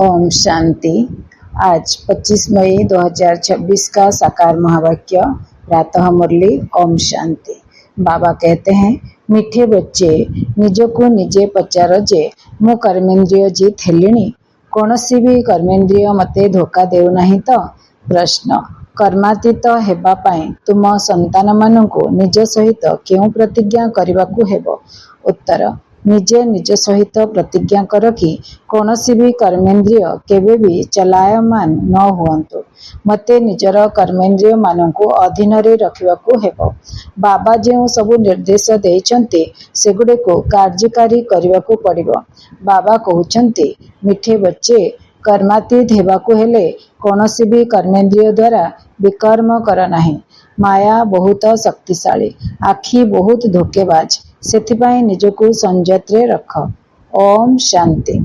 ओम शांति। आज 25 मई 2026 का साकार महावाक्य प्रातः मुरली। ओम शांति। बाबा कहते हैं, मीठे बच्चे निजको निजे पचार जे मु कर्मेन्द्रिय जीत हेलिणी, कौनसी भी कर्मेन्द्रिय मते धोखा देउ नहीं तो। प्रश्न, कर्मातीत हेबा पाई तुम संतान मानंकु निज सहित केउ प्रतिज्ञा करबाकू हेबो। उत्तर, निजे निज सहित प्रतिज्ञा कर कि कौनसी भी कर्मेन्द्रिय केवे भी चलायमान न हुअंतु। मते निजर कर्मेन्द्रिय मानंकु अधीन रे रखिबाकू हेबो। बाबा जेउ सबु निर्देश देइचंती सेगुडे को कार्यकारी करबाकू पड़िबो। बाबा कहउचंती, मिठे बच्चे कर्मातीत हेबाकू हेले कौनसी भी कर्मेन्द्रिय द्वारा विकर्म कर नाही। माया बहुत शक्तिशाली, आखि बहुत धोकेबाज, सेथिपाई निजको संयत्रे रख। ओम शांति।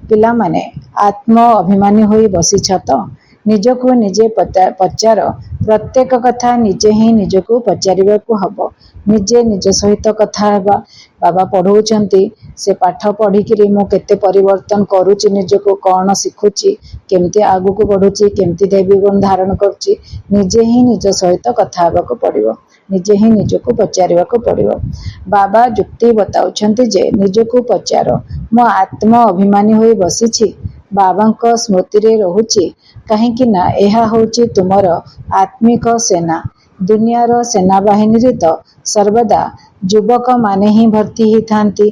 पिला माने आत्म अभिमानी होई बसिछ तो निजको निजे पचार। प्रत्येक कथा निजे ही निजको पचारिबाकू हबो। निजे निज सहित कथा हेबा। बाबा पढ़ौचंती, से पाठ पढ़िकिरी मु केते परिवर्तन करूची, निजको कौन शिखुची, केमती आगुको बढ़ुची, केमती देवी गुण धारण करूची, निजे ही निज सहित कथा हेबाकू पड़िबो। निजे ही निजको पचारिबाकू पड़िबो। बाबा जुक्ति बताउछंती जे निजको पचार। मु आत्म अभिमानी होई बसिछि, बाबांको स्मृति रे रहुछि, काहेकि ना एहा होछि तुमर आत्मिक सेना। दुनियार सेना बाहिनी रे तो सर्वदा युवक माने ही भर्ती ही थांती।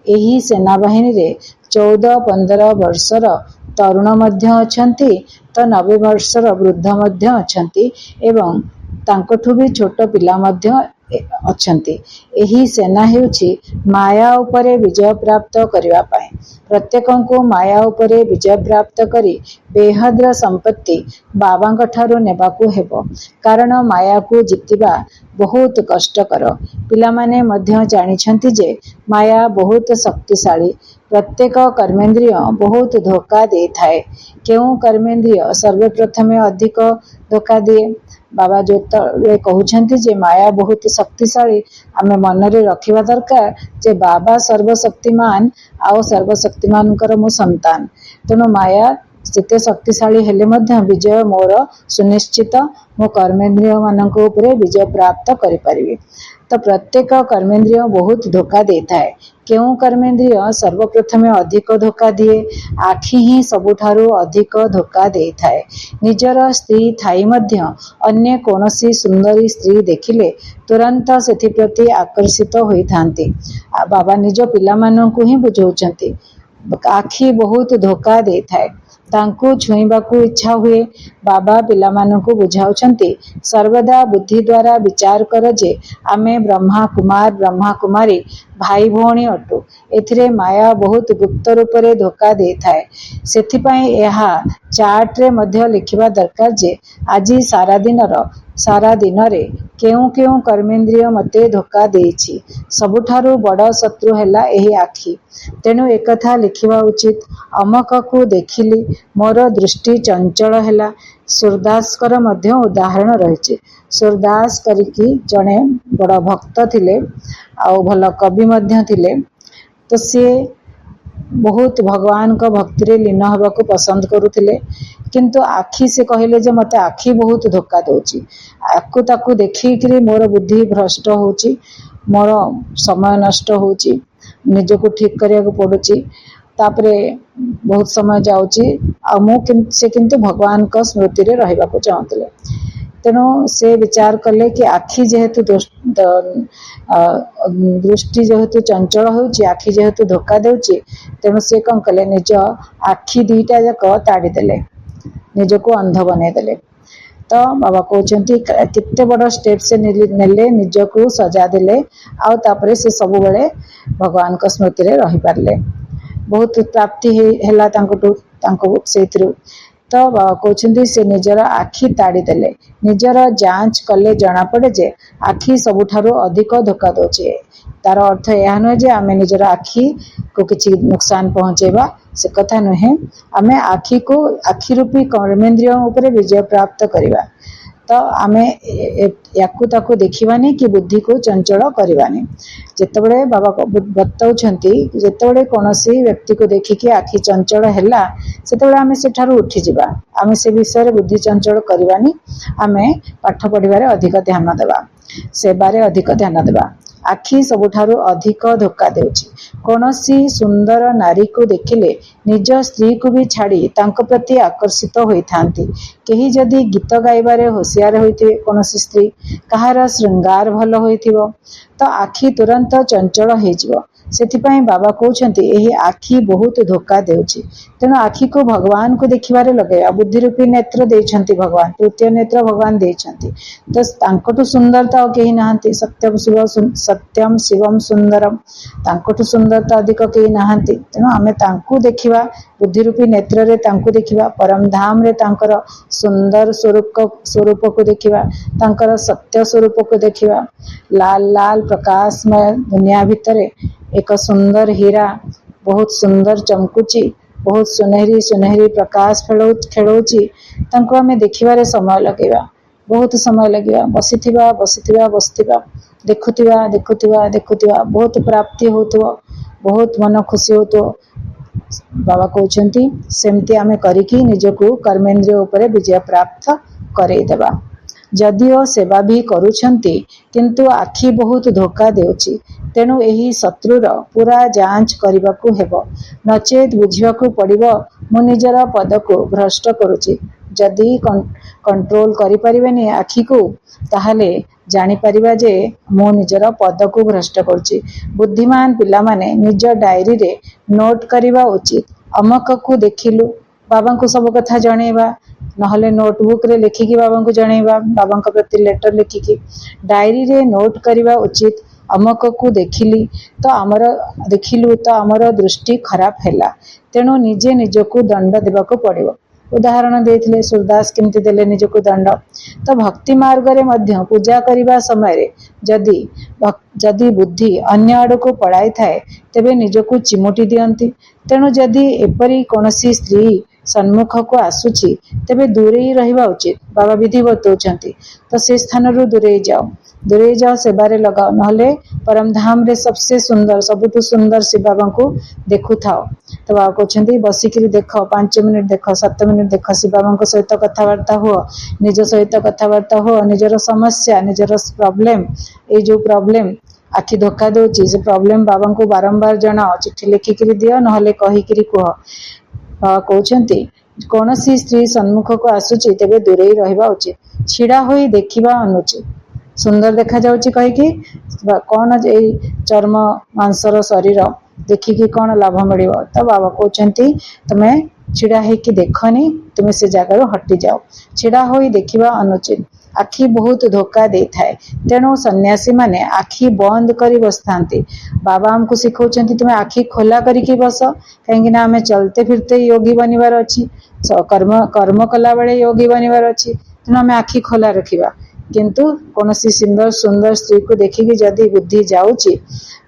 एही सेना बाहिनी रे 14-15 वर्षर तरुण मध्य अछंती, तो 90 वर्षर वृद्ध मध्य अछंती एवं तांकठु भी छोट पिला मध्य अछंती। एही सेना हेउछि माया उपरे विजय प्राप्त करिवा पाए। प्रत्येकंको माया उपरे विजय प्राप्त करी बेहद्र संपत्ति बाबांक ठारो नेबाकू हेबो, कारण माया को जितिबा बहुत कष्टकर। पिला माने मध्य जानिछंती जे माया बहुत शक्तिशाली। प्रत्येक कर्मेन्द्रिय बहुत धोखा दे थाए। केउ कर्मेन्द्रिय सर्वप्रथमे अधिक धोखा दिए। बाबा जो कहउछंती जे माया बहुत शक्तिशाली, आमे मन रे रखिबा दरकार जे बाबा सर्वशक्तिमान आउ सर्वशक्तिमानकर मु संतान। तेणु माया जिते शक्तिशाली हेले मध्य विजय मोर सुनिश्चित। मो कर्मेन्द्रिय मानक उपरे विजय प्राप्त करि परिबे। तो प्रत्येक कर्मेन्द्रिय बहुत धोखा दे थाए। केउ कर्मेन्द्रिय सर्वप्रथमे अधिक धोखा दिए। आखि ही सबुठारु अधिक धोखा दे थाए। निजर स्त्री थाई मध्य अन्य कोनसी सुंदरी स्त्री देखिले तुरंत सेथि प्रति आकर्षित होई थांती। बाबा निज पिला माननकु ही बुझौचंती, आखि बहुत धोखा दे थाए, तांकु छुईबाकू इच्छा हुए। बाबा पिला माननकु बुझाउचंती, सर्वदा बुद्धि द्वारा विचार कर जे आमे ब्रह्मा कुमार ब्रह्मा कुमारी भाई भौणी अटु। एथिरे माया बहुत गुप्त रूप रे धोखा दे थाए। सेथिपाई एहा चार्ट रे मध्य लिखिबा दरकार जे आजी सारा दिन रे केउ केउ कर्मेन्द्रिय मते धोखा देछि। सबुठारु बड़ शत्रु हेला एही आखि। तेणु एकथा लिखिबा उचित। अमक को देखिली मोर दृष्टि चंचल हेला। सूरदासकर मध्य उदाहरण रहिछि। सूरदास करिकी जणे बड़ भक्त थिले, आउ भल कवि मध्य थिले। तो से बहुत भगवान को भक्ति रे लीन हवा को पसंद करुथिले, किंतु आखि से कहले जे मते आखि बहुत धोखा दउची। आकु ताकू देखिकरी मोर बुद्धि भ्रष्ट होची, मोर समय नष्ट होची, निजको ठीक करिया को पडुची, तापरे बहुत समय जाउची। आ मु से किंतु भगवान को स्मृति रे रहिबा को चाहतले। तेणु से विचार कले कि आखि जेहेतु दृष्टि जेहेतु चंचल होउची, आखि जेहेतु धोखा देउची, तेणु से कौन कले निज आखि दुईटा जाक ताड़ी देले, निजको अंध बने देले। तो बाबा कहउचंती केते बड़ स्टेप से नेले, निजको सजा देले, आउ तापरे से सब बेले भगवान को स्मृति रे रहि पारले। बहुत प्राप्ति हेला तांको सेथिरु। तो बाबा कहउचंती से निजर आखि ताड़ी देले। निजर जांच कले जना पड़े जे आखि सबुठारु अधिक धोखा दोचे। तार अर्थ यह नुहे जे आमे निजर आखि को किछि नुकसान पहुंचेबा, से कथा नुहे। आमे आखि को आखि रूपी कर्मेन्द्रिय उपरे विजय प्राप्त करिबा। तो आमे याकू ताकू देखिबानी कि बुद्धि को चंचल करवानी। जेतेबेले बाबा बताउछंती जेतेबेले कोनोसी व्यक्ति को देखिकी आखि चंचल हैला सेतेबेले आमे सेठारु उठी जिबा, आमे से विषय रे बुद्धि चंचल करवानी, आमे पाठ पढ़िबारे अधिक ध्यान देबा, सेबारे अधिक ध्यान देबा। आखि सबुठारु अधिक धोखा देउछि। कोनोसी सुंदर नारी को देखिले निज स्त्री को भी छाड़ी तांको प्रति आकर्षित होइथांती। केही जदि गीत गाइबारे होशियार होइथिबे कोनोसी स्त्री, कहार श्रृंगार भल होइथिबो तो आखि तुरंत चंचल होइजिबो। सेथिपाई बाबा कहउछंती एही आखि बहुत धोखा देउछि। तेणु आखि को भगवान को देखिबारे लगेया। बुद्धि रूपी नेत्र देइछंती भगवान, तृतीय नेत्र भगवान देइछंती। तो तांकोटु सुंदर तो केही नाहंती। सत्यम शिवम सुंदरम, तांकोटु सुंदर तो अधिक केही नाहंती। तेणु आमे तांकु देखिबा, बुद्धि रूपी नेत्र रे तांकु देखिबा, परम धाम रे तांकर सुंदर स्वरूप को देखिबा, तांकर सत्य स्वरूप को देखिबा। लाल लाल प्रकाशमय दुनिया भितरे एक सुंदर हीरा बहुत सुंदर चमकुची, बहुत सुनहरी सुनहरी प्रकाश खेलौची, तांको आमे देखिबारे समय लगेबा, बहुत समय लगिबा। बसिथिबा बसिथिबा बसिथिबा, देखुथिबा देखुथिबा देखुथिबा, बहुत प्राप्ति होतो, बहुत मन खुशी होतो। बाबा कहउछंती सेमती आमे करिकी निजको कर्मेंद्रिय उपरे विजय प्राप्त करई देबा। जदिओ सेवा भी करूछंती किंतु आखि बहुत धोखा देउछि। तेणु एही शत्रुर पूरा जांच करिबाकू हेबो, नचेत बुझिबाकू पड़िबो मु निजर पद को भ्रष्ट करूछि। जदि कंट्रोल करि परिबेनी आखि को, ताहले जानि परिबा जे मु निजर पद को भ्रष्ट करूछि। बुद्धिमान पिला माने निज डायरी रे नोट करिबा उचित। अमक को देखिलु, बाबा को सब कथा जणेबा, नहले नोटबुक रे लिखिकी बाबा को जणेबा, बाबा को प्रति लेटर लिखिकी डायरी रे नोट करिबा उचित। अमक को देखिलु तो आमर दृष्टि खराब हैला, तेणु निजे निजको दंड देबाको पड़िबो। उदाहरण देथिले सूरदास केमती देले निजको दंड। तो भक्ति मार्ग रे मध्य पूजा करिबा समय रे जदि बुद्धि अन्य आड़ को पड़ाई थाए तेबे निजको चिमुटी दियंती। तेणु जदि एपरी कोनोसी स्त्री सन्मुख को आसुची तेबे दूरे रहिबा उचित। बाबा विधि बतौछंती, तो से स्थान रु दूरे जाओ, सेबारे लगाओ, नहले परम धाम रे सबसे सुंदर सबुठु सुंदर शिव बाबा को देखु थाओ। तो बाबा कहउछंती बसिकिरी देख, 5 मिनिट देख, 7 मिनिट देख, शिव बाबा सहित कथबार्ता हुओ, निज सहित कथबार्ता हुओ, निजर समस्या निजर प्रॉब्लम, ए जो प्रॉब्लम आखि धोखा दउची से प्रॉब्लम बाबा को बारंबार जणाओ, चिट्ठी लिखिकिरी दियो नहले कहिकिरी कह। बाबा कहउछंती कोनोसी स्त्री सन्मुख को आसुची तेबे दूरे रहिबा उचित। छिड़ा होई देखिबा अनुचित। सुंदर देखा जाउची कहिकी कौन ए चर्म मांसर शरीर देखिकी कौन लाभ मिलिबो। तो बाबा कहउछंती तमे छिड़ा हेकी देखनी, तुमे से जगार हटि जाओ। छिड़ा होई देखिबा अनुचित। आखि बहुत धोखा दे थाए, तेणु सन्यासी माने आखि बंद करी बसथांती। बाबा हमको सिखौछंती तुमे आखि खोला करिकी बस, कहीं ना आमे चलते फिरते योगी बनिबार अछि, कर्म कला बेले योगी बनिबार अछि। तेणु आमे आखि खोला रखिबा, किंतु कोनोसी सुंदर स्त्री को देखिकी जदि बुद्धि जाउची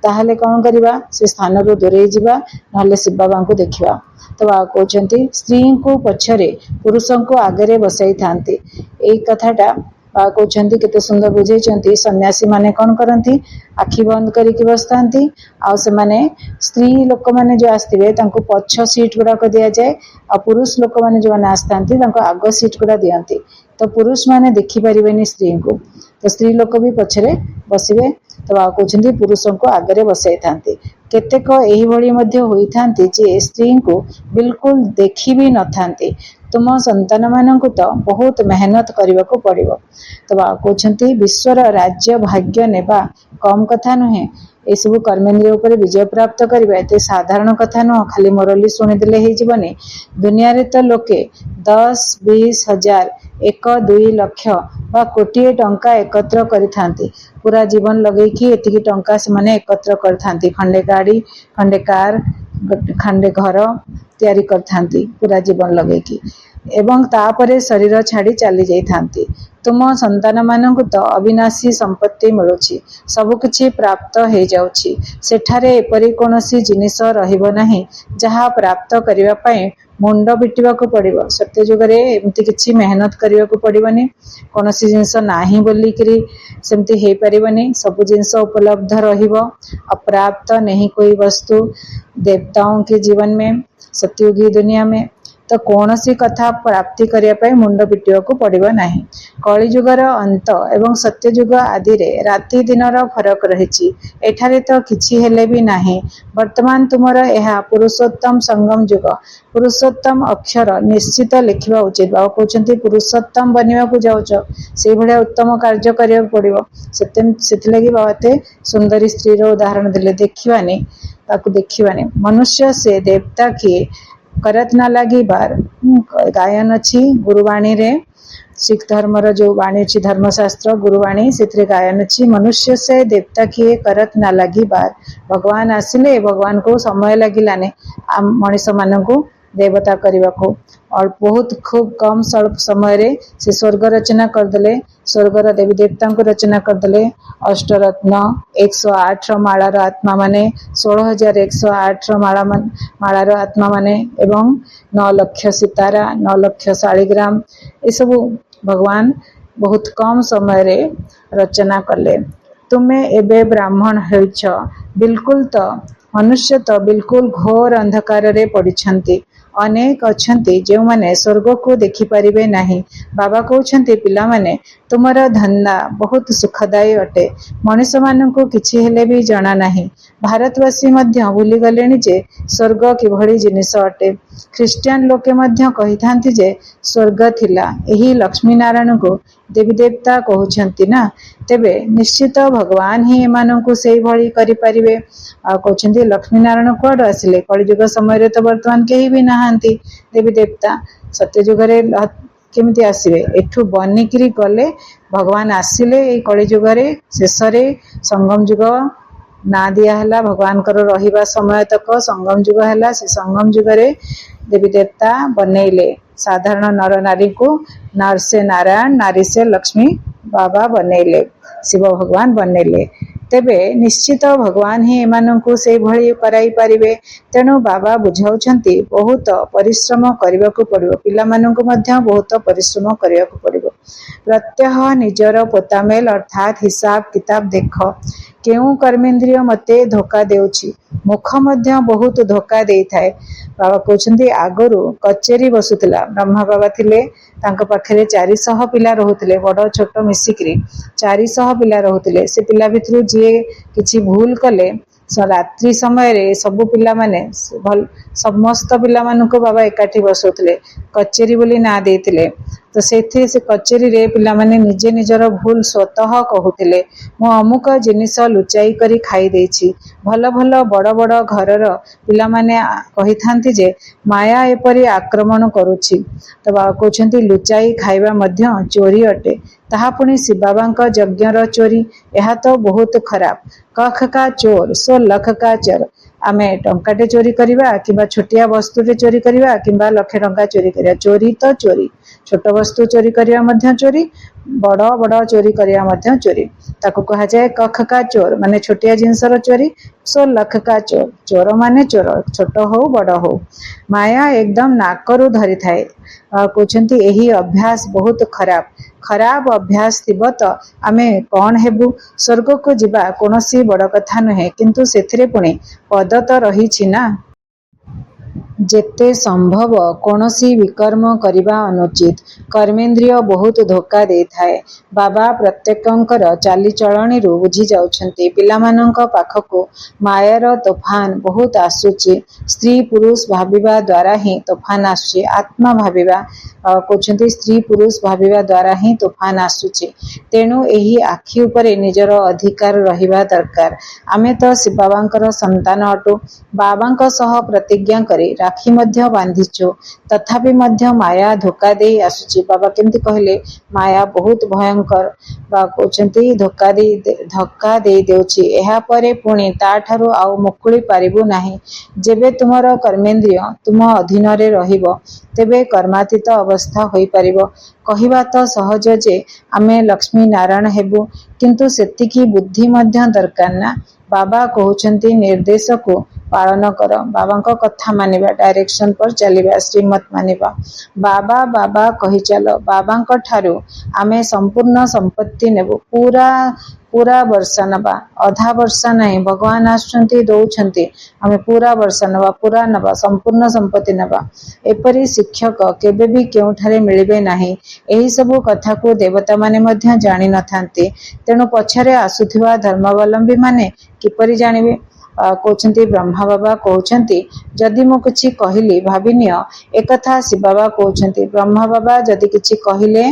ताहले कौन करिबा, से स्थान रु दूरे जिबा, नहले शिव बाबा को देखिबा। तो बाबा कहउछंती स्त्री को पछरे पुरुषों को आगे बसाई थांती। एई कथाटा बाबा कहउछंती केते सुंदर बुझेइछंती। सन्यासी माने कौन करंती, आखि बंद करिकी बसथांती, आ से माने स्त्री लोक माने जो आस्थिबे तांको पछ सीट गुडा को दिया जाए, आ पुरुष लोक माने जो माने आस्थांती तांको आग सीट गुडा दियंती। तो पुरुष माने देखि परिबेनी स्त्री को, तो स्त्री लोक भी पछरे बसिबे। तो बाबा कहउछंती पुरुषों को आगे बसाई थांती। केतेक एही भली मध्य होई थांती जे स्त्री को बिल्कुल देखि भी न थांती। तुम संतान मानक तो बहुत मेहनत करने को पड़िबो। तो बाबा कहउछंती विश्वर राज्य भाग्य नेबा कम कथा नुहे। ए सब कर्मेंद्रिय ऊपर विजय प्राप्त करबा एते साधारण कथा नुह, खाली मोरली सुनिदेले हे जीवनी। दुनिया रे तो लोके 10-20 हजार 1-2 लाख बा कोटिए टंका एकत्र करिथांती। पूरा जीवन लगेकी एतिकी टंका से माने एकत्र करथांती। खंडे गाड़ी, खंडे कार, खंडे घर तैयारी करथांती पूरा जीवन लगेकी, एवं तापरे शरीर छाड़ी चली जाइथांती। तुम संतान मानकु तो अविनाशी संपत्ति मिलुछि सबकिछि प्राप्त हो जाउछि सेठारे एपरि कोनोसी जिनिस रहिबो नाही जहा प्राप्त करिवा पई मुंड पिटिबाकू पड़िबो। सत्य जुगरे एमती किछि मेहनत करिबाकू पड़िबनी कोनोसी जिनिस नाही बोलिकरी सेमती हे परिबनी सब जिनिस उपलब्ध रहिबो अप्राप्त नहीं कोई वस्तु देवताओं के जीवन में सत्युगी दुनिया में तो कौन सी कथा प्राप्ति करने मुंड पिटिବାକୁ पड़िबो नाही। कलिजुगर अंत एवं सत्यजुग आदि रे राति दिनर फरक रहिछि एठारे तो किछि हेले भी नाही। वर्तमान तुमर एहा पुरुषोत्तम संगम युग पुरुषोत्तम अक्षर निश्चित लिखिबा उचित। बाबा कहउछन्ति पुरुषोत्तम बनिबा को जाउछ से भलिया उत्तम कार्य करिया पड़िबो सेति लागि बाबा ते सुंदरी स्त्री रो उदाहरण दिले देखिबानी ताकू देखिबानी। मनुष्य से देवता किए करत ना लगी बार गायन अच्छी गुरुवाणी रे सिख धर्म रो जो वाणी अच्छी धर्मशास्त्र गुरुवाणी से गायन अच्छी मनुष्य से देवता किए करत ना लगी बार भगवान आसिले भगवान को समय लगिलाने मनीष मान को देवता करने को और बहुत खूब कम स्वल्प समय रे से स्वर्ग रचना करदे स्वर्गर देवी देवता को रचना करदे अष्टरत्न 108 मालार आत्मा माने 16,108 मालार आत्मा माने एवं 9 लाख सितारा 9 लाख शालिग्राम ये सब भगवान बहुत कम समय रे रचना कले। तुम्हें एबे ब्राह्मण होइछ बिल्कुल तो मनुष्य तो बिल्कुल घोर अंधकार रे पड़िछंती अनेक अच्छंती जो माने स्वर्ग को देखि परिबे नाही। बाबा कहउछंती पिला माने तुमरा धंदा बहुत सुखदायी अटे मनुष्य मान को किछि हेले भी जाना नाही। भारतवासी मध्य भूली गलेनी जे स्वर्ग किभଳି जिनिस अटे। ख्रिस्टियन लोके मध्य कहिथांती जे स्वर्ग थिला एही लक्ष्मी नारायण को देवी देवता कहउछंती ना तेबे निश्चित भगवान ही एमानंकु सेही भଳି करि परिबे। आ कहउछंती लक्ष्मी नारायण कोड आसिले कलिजुग समय रे तो वर्तमान केही भी नाहांती देवी देवता सत्य जुगरे केमती आसिबे एठू बनिकिरी गले भगवान आसिले ए कलिजुगरे शेषरे संगम जुग ना दिया हला भगवान कर रहिबा समय तक संगम जुग हला से संगम जुगरे देवी देवता बनैले साधारण नर नारी को नर से नारायण नारी से लक्ष्मी बाबा बनैले शिव भगवान बनैले तेबे निश्चित भगवान ही एमानंकु से भଳି कराई पारिबे। तेणु बाबा बुझाउछंती बहुत परिश्रम करबाकू पड़िबो पिला मानंकु मध्य बहुत परिश्रम करबाकू पड़िबो। प्रत्यह निजर पोतामेल अर्थात हिसाब किताब देख केउ कर्मेंद्रिय मते धोखा देउछि मुख मध्य बहुत धोखा देई थाए। बाबा कहउछंती आगरु कचेरी बसुतला ब्रह्मा बाबा थिले तांका पाखरे 400 पिला रहुतले बड़ छोट मिसिकरी 400 पिला रहुतले से पिला भितरु जे किछि भूल कले रात्रि समय रे सबु पिला माने समस्त पिला मानको बाबा एकाठी बसौतले कचेरी बोली ना देथिले तो सेथे से कचेरी रे पिला माने निजे निजर भूल स्वतः कहूतिले मो अमुक जिनिस लुचाई करी खाई देछि। भल भल बड़ बड़ घरर पिला माने कहि थांती जे माया एपरी आक्रमण करूछि तो बाबा कहउछंती लुचाई खाइबा मध्य चोरी अटे ताहा पुणी शिव बाबांक यज्ञर चोरी यह तो बहुत खराब। कख का चोर सो लख का चोर आमे टंकाटे चोरी करिबा किबा छोटिया वस्तुटे चोरी करिबा किबा लक्ष टंका चोरी करिया चोरी तो चोरी छोट वस्तु चोरी करिया मध्य चोरी बड़ बड़ चोरी करिया मध्य चोरी ताको कहा जाए कख का चोर माने छोटिया जिनसर चोरी सो लख का चोर चोर माने चोर छोट हो बड़ हो माया एकदम नाकरू धरी थाए। कहउछंती एही अभ्यास बहुत खराब खराब अभ्यास थिबो तो आमे कौन हेबु स्वर्ग को जिबा कोनोसी बड़ कथा नहे किंतु सेथिरे पुणी पद तो रहिछि ना जेते संभव कोनोसी विकर्म करिबा अनुचित कर्मेंद्रिय बहुत धोखा दे थाए। बाबा प्रत्येकंकर चाली चलणी रु बुझी जाउछंती पिलामानंक पाखको मायार तोफान बहुत आसुची स्त्री पुरुष भाबिबा द्वारा ही तोफान आसुची आत्मा भाबिबा कहउछंती स्त्री पुरुष भाबिबा द्वारा ही तोफान आसुची तेणु एही आखि उपरे निजर अधिकार रहिबा दरकार। आमे तो शिव बाबांकर संतान अटु बाबांक सह प्रतिज्ञा करी राखी मध्य बांधिचु तथापि मध्य माया धोखा दे आसुची। बाबा केमती कहले माया बहुत भयंकर बा कहते धक्का दे देउची एहा परे पुणी ता ठारू आउ मुकुली पारिबु नाही। जेबे तुमर कर्मेंद्रिय तुम अधीन रे रहिबो तेबे कर्मातीत अवस्था होई परिबो। कहिबा तो सहज जे आमे लक्ष्मी नारायण हेबु किंतु सेतिकी बुद्धि मध्य दरकार ना। बाबा कहउचंती निर्देश को पालन कर, बाबा को कथा मानिबा, डायरेक्शन पर चलिबा, श्रीमत मानिबा। बाबा बाबा कहि चलो, बाबा को ठारू आमे संपूर्ण संपत्ति नेबु, पूरा पूरा वर्षा नबा, अधा वर्षा नहीं। भगवान आसुचंती दउछंती आमे पूरा वर्षा नबा, पूरा नबा, संपूर्ण संपत्ति नबा। एपरी शिक्षक केबे भी केउठारे मिलिबे नाही। एही सब कथा को देवता माने मध्य जानि नथांती। तेणु पछरे आसुथिबा धर्मावलंबी माने किपरि जानिबे। कहउचंती ब्रह्मा बाबा कहउचंती जदि मु किछि कहिली भाबिनिय एकथा शिव बाबा कहउचंती। ब्रह्मा बाबा जदि किछि कहिले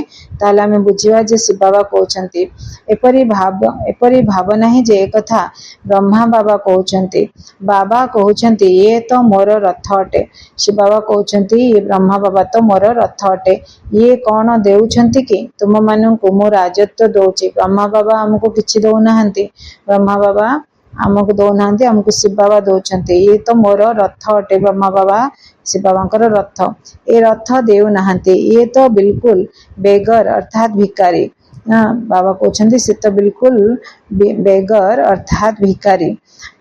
ताले आमे बुझिबा जे शिव बाबा कहउचंती। एपरि भाव नाही जे एकथा ब्रह्मा बाबा कहउचंती। बाबा कहउचंती ये तो मोर रथ अटे। शिव बाबा कहउचंती ये ब्रह्मा बाबा तो मोर रथ अटे। ये कौन देउछंती कि तुम मानंकु मु राजत्व दउची। ब्रह्मा बाबा हमको किछि दउ नाहंती, ब्रह्मा बाबा हमको दउ नाहंती, हमको शिव बाबा दउछंती। ये तो मोर रथ अटे। ब्रह्मा बाबा शिव बाबांकर रथ, ए रथ देउ नाहंती। ये तो बिल्कुल बेगर अर्थात भिकारी। बाबा कहउचंती से तो बिल्कुल बेगर अर्थात भिकारी।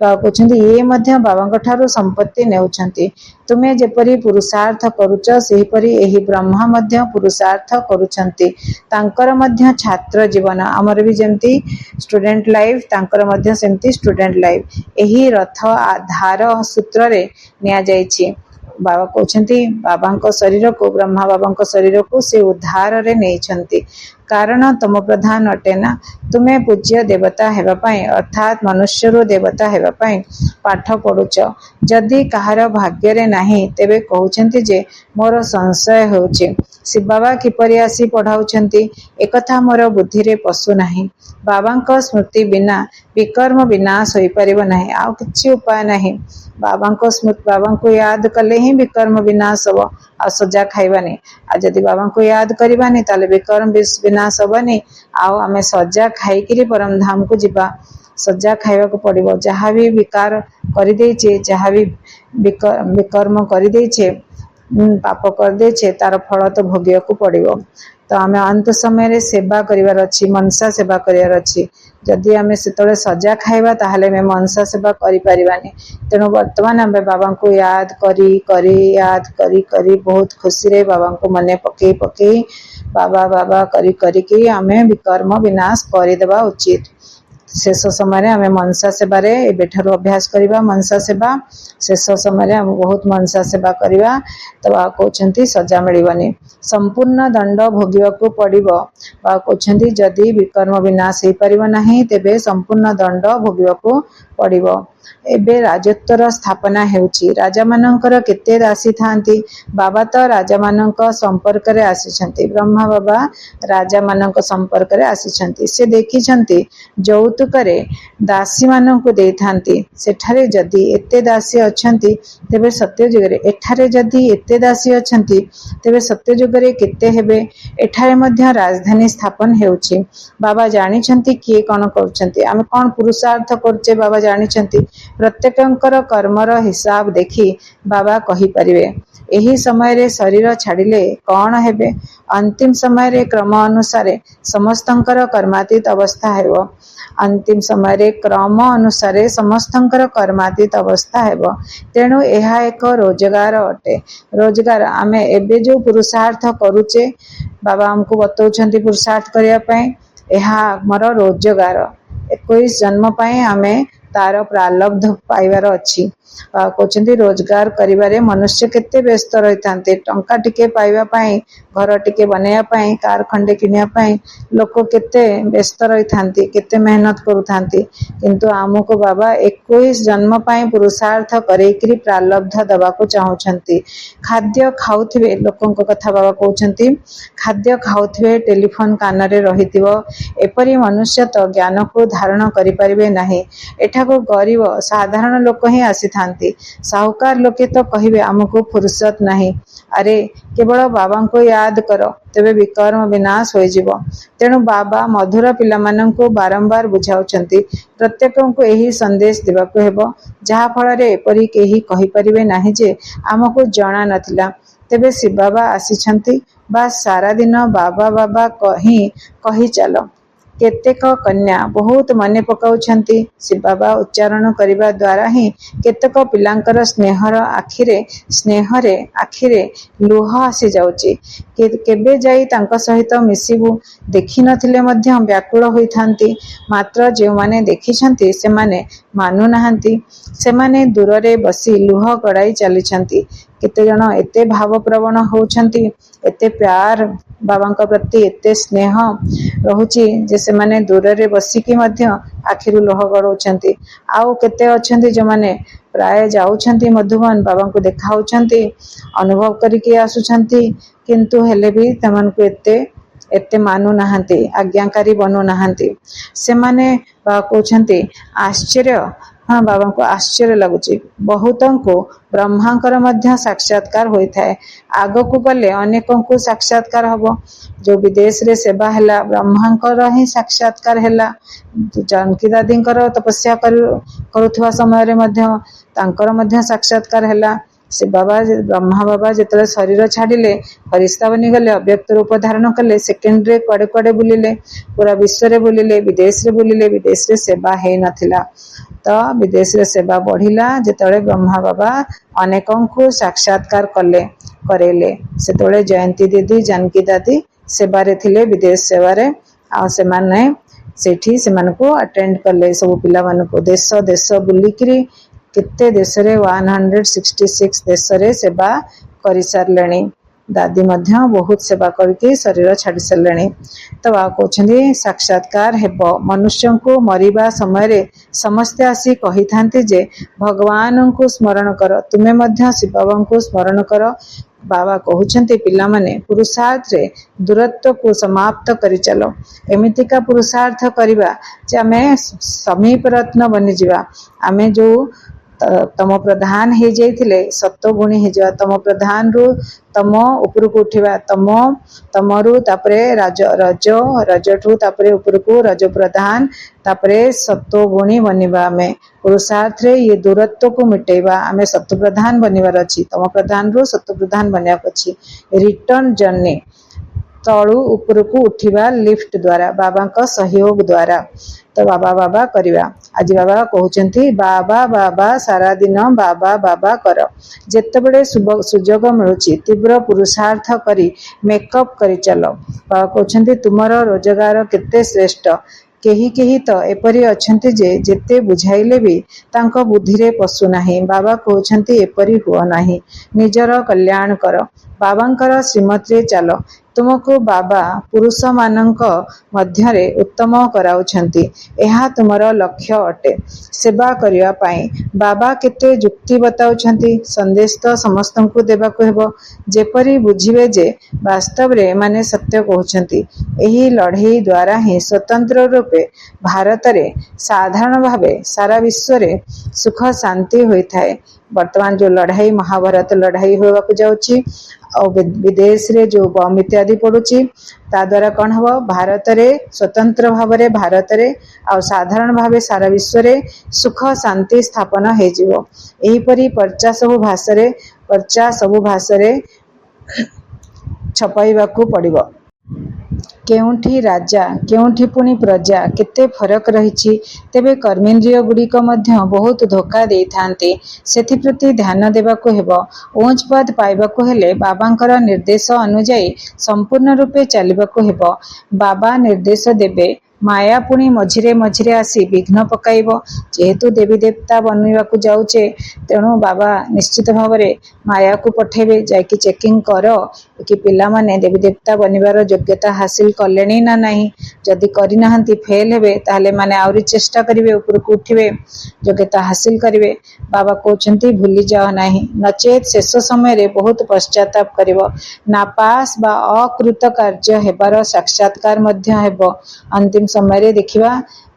बाबा कहउचंती ये मध्य बाबांक ठारू संपत्ति नेउछंती। तुमे जेपरि पुरुषार्थ करूच सेहीपरि एही ब्रह्मा मध्य पुरुषार्थ करूछंती। तांकर मध्य छात्र जीवन हमर भी जेमती स्टूडेंट लाइफ, तांकर मध्य सेमती स्टूडेंट लाइफ। एही रथ आधार सूत्र रे निया जायछि। बाबा कहउचंती बाबांक शरीर को, ब्रह्मा बाबांक शरीर को से उद्धार रे नेइछंती। कारण तम प्रधान अटे ना। तुमे पूज्य देवता हेबा पई अर्थात मनुष्य रो देवता हेबा पई पाठ पढुच। जदि कहार भाग्य रे नाही तेबे कहउचंती जे मोर संशय होउची शिव बाबा किपरि आसी पढाउछंती एकथा मोर बुद्धि रे पसु नाही। बाबांक स्मृति बिना विकर्म विनाश होई परिबो नाही, आ किछि उपाय नाही। बाबांको स्मृति, बाबांको याद कले ही विकर्म विनाश हो। आ सजा खाइबानी, आ जदि बाबांको याद करिबानी ताले विकर्म विनाश होबानी। आ आमे सजा खाइकिरी परम धाम को जिबा। सजा खाइबा को पड़िबो। जहाँ भी विकार करि देइछे, जहाँ भी विकर्म करि देइछे, पाप कर देइछे, तार फल तो भोगिया को पड़िबो। तो आमे अंत समय रे सेवा करिवार अछि, मनसा सेवा करिवार अछि। जदि आमे सेतळे सजा खाइबा ताहाले मे मनसा सेवा करि परिबानी। तेणु वर्तमान आमे बाबा को याद करी बहुत खुशी रे बाबा को मने पकई बाबा बाबा करी कि आमे विकर्म विनाश करि देबा उचित। शेष समय रे आमे मनसा सेवा रे एबेठारु अभ्यास करिबा। मनसा सेवा शेष समय रे आमे बहुत मनसा सेवा करिबा। तो बा कहउचंती सजा मिलिबनी, संपूर्ण दंड भोगिबा को पड़िबो। बा कहउचंती जदि विकर्म विनाश होई परिबो नाही तेबे संपूर्ण दंड भोगिबा को पड़िबो। एबे राजत्वर स्थापना हेउची। राजा मानकर केते दासी थांती। बाबा तो राजा मानक संपर्क रे आसीछंती। ब्रह्मा बाबा राजा मानक संपर्क रे आसीछंती। से देखिछंती जौतुक रे दासी मानक देई थांती। सेठारे जदि एते दासी अछंती तेबे सत्य जुग रे, एठारे जदि एते दासी अछंती तेबे सत्य जुग रे केते हेबे। एठारे मध्य राजधानी स्थापन हेउची। बाबा जानिछंती किए कोन करछंती, आमे कोन पुरुषार्थ करछे बाबा जानिछंती। प्रत्येकंकर कर्मर हिसाब देखि बाबा कहि परिबे। एही समय रे शरीर छाडिले कौन हेबे। अंतिम समय रे क्रम अनुसार समस्तंकर कर्मातीत अवस्था हेबो। अंतिम समय रे क्रम अनुसार समस्तंकर कर्मातीत अवस्था हेबो। तेणु एहा एक रोजगार अटे। रोजगार आमे एबे जो पुरुषार्थ करूचे, बाबा हमको बतौछंती पुरुषार्थ करिया पई, एहा हमर रोजगार। 21 जन्म पई आमे तार प्रालब्ध पाइबार अछि। कहउचंती रोजगार करिबारे मनुष्य केते व्यस्त रहितांते। टंका टिके पाइबा पई, घर टिके बनेया पई, कार खंडे किनिया पई लोक केते व्यस्त रहितांती, केते मेहनत करूथांती। किंतु आमको बाबा 21 जन्म पई पुरुषार्थ करेकरी प्रालब्ध दबा को चाहुछंती। खाद्य खाउथिबे, लोकंक कथा बाबा कहउछंती खाद्य खाउथिबे, टेलीफोन कान रे रहितिबो, एपरि मनुष्य तो ज्ञान को धारण करि परिबे नाही। एठाको गरीब साधारण लोक ही आसी था। जाती। साहूकार लोके तो कहिबे आमको फुर्सत नहीं। अरे केवल बाबा को याद कर तेबे विकर्म विनाश हो जिवो। तेणु बाबा मधुर पिलामानंको बारंबार बुझाउछंती। प्रत्येकଙ୍କୁ ଏହି संदेश देबाको हेबो जहा फଳରେ एपरि केही कहि परिबे नाही जे आमको जणा नथिला। तेबे शिव बाबा आसीछंती बा सारा दिन बाबा बाबा कही चलो। केतेक कन्या बहुत मने पकाउछंती। शिव बाबा उच्चारण करिबा द्वारा ही केतेक पिलांकर स्नेहरे आखिरे लुह आसी जाउची। केबे जाई तांका सहित मिसिबु देखि नथिले मध्य व्याकुल होइथांती। मात्र जे माने देखिछंती सेमाने मानु नाहंती। सेमाने दूररे बसी लुह गड़ाई चलिछंती। केते जण एते भावप्रवण होउछंती, एते प्यार बाबांका प्रति एते स्नेह रहुची जे सेमाने दूररे बसिकी मध्य आखिरु लुह गड़ौछंती। आउ केते अछंती जो माने प्राय जाउछंती मधुबन बाबांको देखाउछंती, अनुभव करिके आसुछंती, किंतु हेले भी तमनको एते मानु नाहंती, आज्ञाकारी बनु नाहंती। सेमाने कहउछंती आश्चर्य, हाँ बाबा को आश्चर्य लगुची। बहुतंको ब्रह्मांकर मध्य साक्षात्कार होइथाए। आगकू गले अनेकंकु साक्षात्कार हबो। जो विदेश रे सेवा हैला ब्रह्मांकर ही साक्षात्कार हैला। जानकी दादींकर तपस्या करुथुवा समय रे मध्य तांकर मध्य साक्षात्कार हैला। से बाबा ब्रह्मा बाबा जेतले शरीर छाड़िले फरिश्ता बनी गले, अव्यक्त रूप धारण कले, सेकेंड रे कुआडे कुआडे बुलिले, पूरा विश्व रे बुलिले, विदेश रे बुलिले, विदेश रे सेवा है नथिला। तो विदेश रे सेवा बढ़िला जेतले ब्रह्मा बाबा अनेकंकु साक्षात्कार करेले। सेतले जयंती दीदी जानकी दादी सेवारे थिले, विदेश सेवारे। आ सेमाने सेठी सेमानको अटेंड कले सब पिला मानको। देश देश बुलिकरी केते देश रे 166 देश रे सेवा करि सारलेनी। दादी मध्य बहुत सेवा करके शरीर छाड़ी सारलेनी। तो आ कहउछंती साक्षात्कार हेबो। मनुष्य को मरिबा समय रे समस्ते आसी कहि थांती जे भगवान को स्मरण कर, तुमे मध्य शिव बाबा को स्मरण कर। बाबा कहउछंती पिला माने पुरुषार्थ रे दूरत्व को समाप्त करि चलो। एमितिका पुरुषार्थ करिबा जे आमे समीप रत्न बनि जिवा। आमे जो तम प्रधान हे जाइथिले सत्व गुणी हे जा। तम प्रधान रु तम ऊपर को उठिबा, तमरु तापरे रजठु तापरे ऊपर को रज प्रधान, तापरे सत्व गुणी बनिबा। आमे पुरुषार्थ रे ये दूरत्व को मिटेबा। आमे सत्व प्रधान बनिबार अछि, तम प्रधान रु सत्व प्रधान बनिया अछि। रिटर्न जर्नी तळु ऊपर को उठिबा लिफ्ट द्वारा, बाबा का सहयोग द्वारा। तो बाबा बाबा करिबा। आज बाबा कहउछंती बाबा बाबा सारा दिन बाबा बाबा कर। जेतेबेले सुजोग मिलुची तीव्र पुरुषार्थ करी मेकअप करी चलो। बाबा कहउछंती तुमर रोजगार केते श्रेष्ठ। केही केही तो एपरी अछंती जे जेते बुझाइले भी तांको बुद्धि रे पसु नाही। बाबा कहउछंती एपरी हुआ नाही, निजर कल्याण कर, बाबांकर श्रीमत रे चलो। तुमको बाबा पुरुष मानक मध्यरे उत्तम कराउछंती। एहा तुमर लक्ष्य अटे। सेवा करिया पाई बाबा केते जुक्ति बताउछंती। संदेश तो समस्तंकु देबाको हेबो, जेपरी बुझिबे जे वास्तव रे माने सत्य कहउछंती। एही लढेई द्वारा ही स्वतंत्र रूपे भारत रे साधारण भावे सारा विश्व रे सुख शांति होइथाए। वर्तमान जो लड़ाई महाभारत लड़ाई होगा जाउची और विदेश रे जो बम इत्यादि पड़ुची ता द्वारा कौन हबो, भारत रे स्वतंत्र भाव रे भारत रे और साधारण भावे सारा विश्व रे सुख शांति स्थापन हे जिवो। एही परी पर्चा सबु भाषा रे छपाइबाकू पड़िबो। केउठी राजा केउठी पुनी प्रजा केते फरक रहिछि। तेबे कर्मेंद्रिय गुड़िक मध्य बहुत धोखा दे थांते। सेथि प्रति ध्यान देबाकू हेबो। ऊंच पद पाइबाकू हेले बाबांकर निर्देश अनुଯାयी संपूर्ण रूपे चलिबाकू हेबो। बाबा निर्देश देबे, माया पुणी मझिरे मझिरे आसी विघ्न पकाइबो। जेहेतु देवी देवता बनवाकू जाउचे तेणु बाबा निश्चित भाव रे माया को पठेबे, जाइकी चेकिंग कर कि पिला माने देवी देवता बनिबार योग्यता हासिल कलेनी ना नहीं। जदि करि नाहंती फेल हेबे ताहले माने आउरी चेष्टा करिवे, ऊपर को उठिबे, योग्यता हासिल करिवे। बाबा कहउछंती भूली जाओ नाही, नचेत शेष समय रे बहुत पश्चाताप करिवो। नापास बा अकृत कार्य हेबार साक्षात्कार मध्य हेबो। अंतिम समय रे देखिबा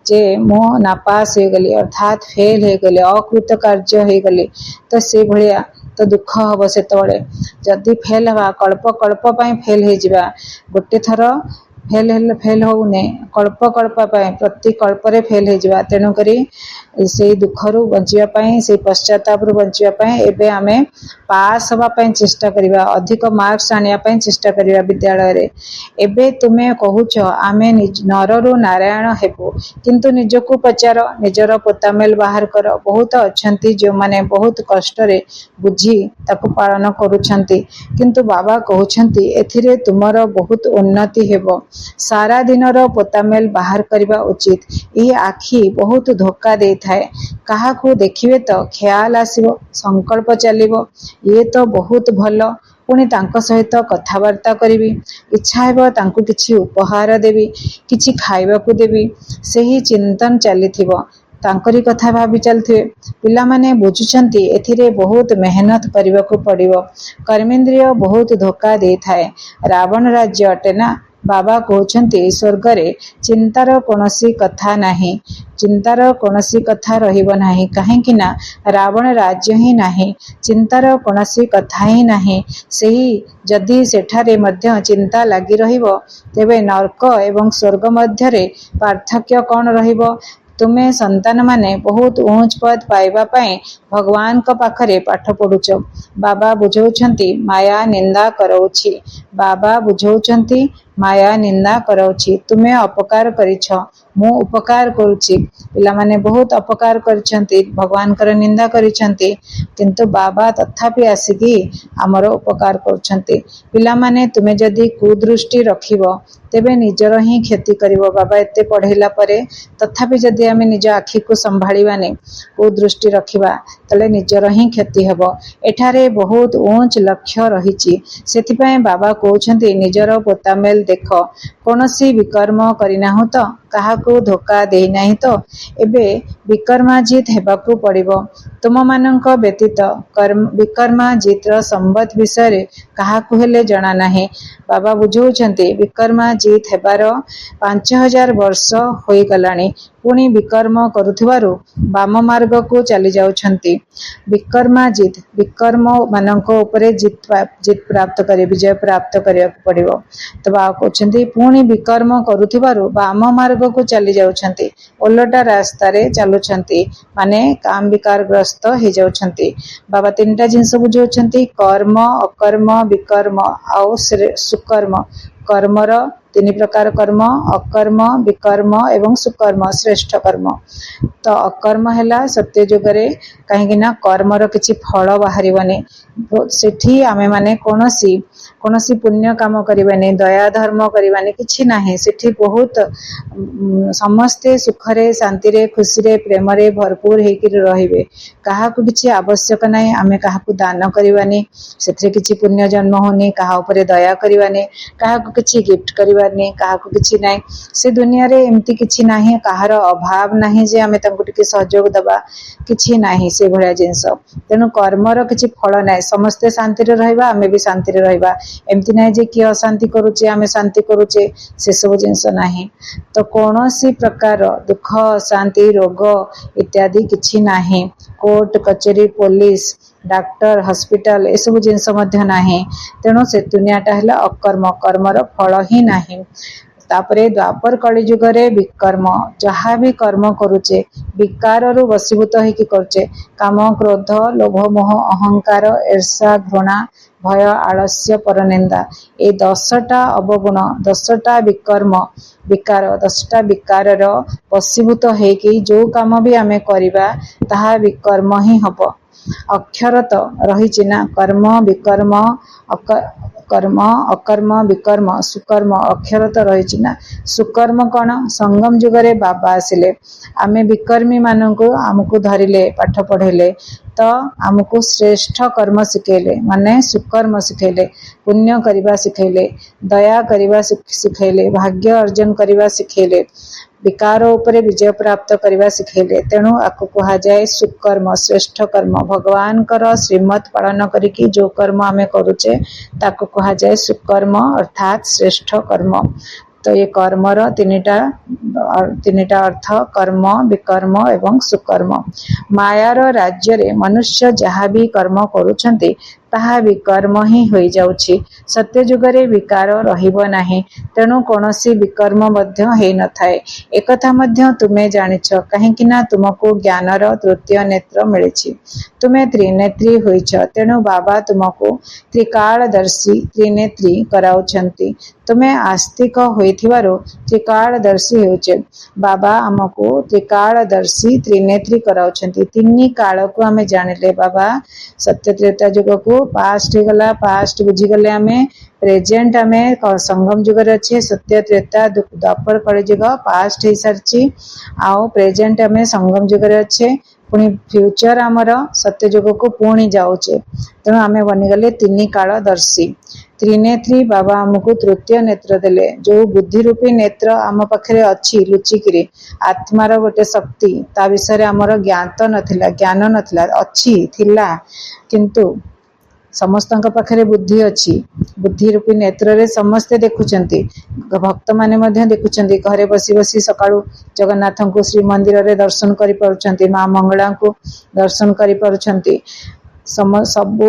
जे मु नापास हो गली अर्थात फेल हो गली अकृत कार्य हो गली तो से भलिया तो दुख हम से जदि फेल हवा कल्प कल्प फेल हो जावा गोटे थर फेल होने कल्प कल्प प्रति कल्प फेल हो जावा तेणुक से दुखरु बचापी से पश्चाताप बचापी एवं आम पास हाँपाई चेष्टा करवा अधिक मार्क्स आने चेष्टा करवा विद्यालय एवं तुम्हें कहूच आम नरु नारायण हेबू किंतु निजको पचार निजर पोतामेल बाहर कर बहुत अच्छा जो मैंने बहुत कष्ट बुझी ताकू पालन करुछंती किंतु बाबा कहउछंती एथिरे तुमर बहुत उन्नति हेबो सारा दिन पोतामेल बाहर करवा उचित यह आखि बहुत धोखा दे थाए कहा को देखिए तो ख्याल आसीबो संकल्प चलिबो ये तो बहुत भल पुणी तांको सहित कथबार्ता करी इच्छा हेबो तांको किछि उपहार देवी किछि खाइबाकू देवी सही चिंतन चलीथिबो तांकरी कथा भाभी चलथिबे पिला माने बुझुछंती एथिरे बहुत मेहनत करबाकू पड़िबो कर्मेंद्रिय बहुत धोखा दे थाए रावण राज्य अटे ना बाबा कहउछंती स्वर्ग रे चिंतार कोनोसी कथा नाही चिंतार कोनोसी कथा रहिबो नाही काहे कि ना रावण राज्य ही नाही चिंतार कोनोसी कथा ही नाही सेही जदि सेठारे मध्य चिंता लागी रहिबो तेबे नरक एवं स्वर्ग मध्य रे पार्थक्य कोन रहिबो तुम्हें संतान माने बहुत ऊंच पद पाइबा पाए भगवान को पाखरे पाठ पढ़ुच बाबा बुझौछंती माया निंदा करौछि बाबा बुझौछंती माया निंदा करौछि तुम्हें अपकार करिछ मु उपकार करुछि पिला माने बहुत अपकार करछंती भगवान कर निंदा करिछंती किंतु बाबा तथापि आसिकी हमर उपकार करछंती पिला माने तुम्हें जदि कुदृष्टि रखिबो तेबे निजर ही क्षति करिवो बाबा एते पढ़ेला परे तथापि जदि आमे निज आखि को संभाळीबानी कुदृष्टि रखिबा तले निजर ही क्षति हेबो एठारे बहुत ऊंच लक्ष्य रहिछि सेथिपाई बाबा कहउछंती निजर पोतामेल देख कोनोसी विकर्म करिनाहु तो काहाकू धोखा देई नाही तो एबे विकर्माजित हेबाकू पड़िबो तुम मानक व्यतीत विकर्माजितर संबत विषय काहाकू हेले जणा नाही बाबा बुझौछंती विकर्माजित हेबार 5000 वर्ष होई गलानी पुणी विकर्म करुथिबारु वाम मार्ग को चली जाउछंती विकर्माजित विकर्म मानक उपरे जित प्राप्त करे विजय प्राप्त करिया पड़िबो तो बाबा कहउछंती पुणी विकर्म करुथिबारु वाम मार्ग को चली जाउछंती ओलटा रास्ता रे चलुछंती माने काम विकार ग्रस्त हे जाउछंती बाबा तीनटा जिंस बुझौछंती कर्म अकर्म विकर्म आउ सुकर्म कर्मर तीन प्रकार कर्म अकर्म विकर्म एवं सुकर्म श्रेष्ठ कर्म तो अकर्म हैला सत्य जुगरे कहीं ना कर्मर किछि फल बाहरिबनी सेठी आमे माने कोनोसी पुण्य काम करिबानी दया धर्म करिबानी किछि नाही सेठी बहुत समस्ते सुखरे शांति रे खुशी रे प्रेम रे भरपूर हेकि रहिबे काहाकू किछि आवश्यक नाही आमे काहाकू दान करिबानी सेथरे किछि पुण्य जन्म होनी काहा ऊपर दया करिबानी काहाकू किछि गिफ्ट करिबानी काहाकू किछि नाही से दुनिया रे एम्ति किछि नाही काहार अभाव नाही जे आमे तांकू टिके सहयोग दबा किछि नाही से भलिया जिंस तेनु कर्मर किछि फल नाही समस्ते शांति रे रहइबा आमे भी शांति रे रहइबा एम्ति नाही जे कि अशांति करूचे आमे शांति करूचे से सब जिंस नाही तो कोनोसी प्रकार दुख शांति रोग इत्यादि किछि नाही कोर्ट कचेरी पुलिस डाक्टर हॉस्पिटल ए सब जिंस मध्य नाही तेणु से दुनियाटा हैला अकर्म कर्मर फल ही नाही तापरे द्वापर कली जुगरे विकर्म जहाँ भी कर्म करुचे विकार रु वशीभूत होइकी करुचे काम क्रोध लोभ मोह अहंकार ईर्षा घृणा भय आलस्य परनिंदा ए 10टा अवगुण 10टा विकर्म विकार 10टा विकार वशीभूत होइकी जो काम भी आमे करिबा ताहा विकर्म ही हबो अक्षर तो रही ना कर्म विकर्म कर्म अकर्म विकर्म सुकर्म अक्षर तो रही ना सुकर्म कौन संगम जुगरे बाबा आसिले आमे विकर्मी मानकु आमको धरिले पाठ पढ़ेले तो आमको श्रेष्ठ कर्म सिखेले माने सुकर्म सिखेले पुण्य करवा सिखेले दया करवा सिखेले भाग्य अर्जन करवा सिखेले विकार उपरे विजय प्राप्त करवा सिखेले तेणु आकु कहा जाए सुकर्म श्रेष्ठ कर्म भगवान कर श्रीमत पालन करिकी जो कर्म आमे करूचे ताकु कहा जाए सुकर्म अर्थात श्रेष्ठ कर्म तो ये कर्मर तीनिटा अर्थ कर्म विकर्म एवं सुकर्म। मायार राज्य रे मनुष्य जहाँ भी कर्म करुछन्ति ताहा विकर्म ही होई जाउछि। सत्य जुगरे विकार रहिब नाही, तेणु कोनोसी विकर्म मध्य हेइ न थाए। एकथा मध्य तुमे जानिछ, काहेकि ना तुमको ज्ञानर तृतीय नेत्र मिलिछि। तुमे त्रिनेत्री होइछ, तेणु बाबा तुमको त्रिकालदर्शी त्रिनेत्री कराउछन्ति। तुमे आस्तिक होइथिबारो त्रिकालदर्शी हेउछे। बाबा आमको त्रिकालदर्शी त्रिनेत्री कराउछन्ति। तिनि काल को आमे जानिले बाबा सत्य त्रेता युग को पास्ट हो गला, पास्ट बुझी गले आमे, प्रेजेंट आमे संगम युग रे अच्छे, सत्य त्रेता द्वापर कलियुग पास्ट हो सारछि, आउ प्रेजेंट आमे संगम युग रे अच्छे, पुणी फ्यूचर आमर सत्य युग को पुणी जाउछे। तेणु आमे बनिगले तिनि कालदर्शी त्रिनेत्री। बाबा आमको तृतीय नेत्र देले, जो बुद्धि रूपी नेत्र आम पाखरे अच्छी लुचिकिरी आत्मार गोटे शक्ति, ता विषय आमर ज्ञात नथिला, ज्ञान नथिला, अच्छी थिला, किंतु समस्त पाखरे बुद्धि अच्छी। बुद्धि रूपी नेत्र रे समस्ते देखुचंती, भक्त माने मध्य देखुचंती। घरे बसी बसी सकाळु जगन्नाथ को श्री मंदिर रे दर्शन करि पारुचंती, मां मंगला को दर्शन करि पारुचंती। सबू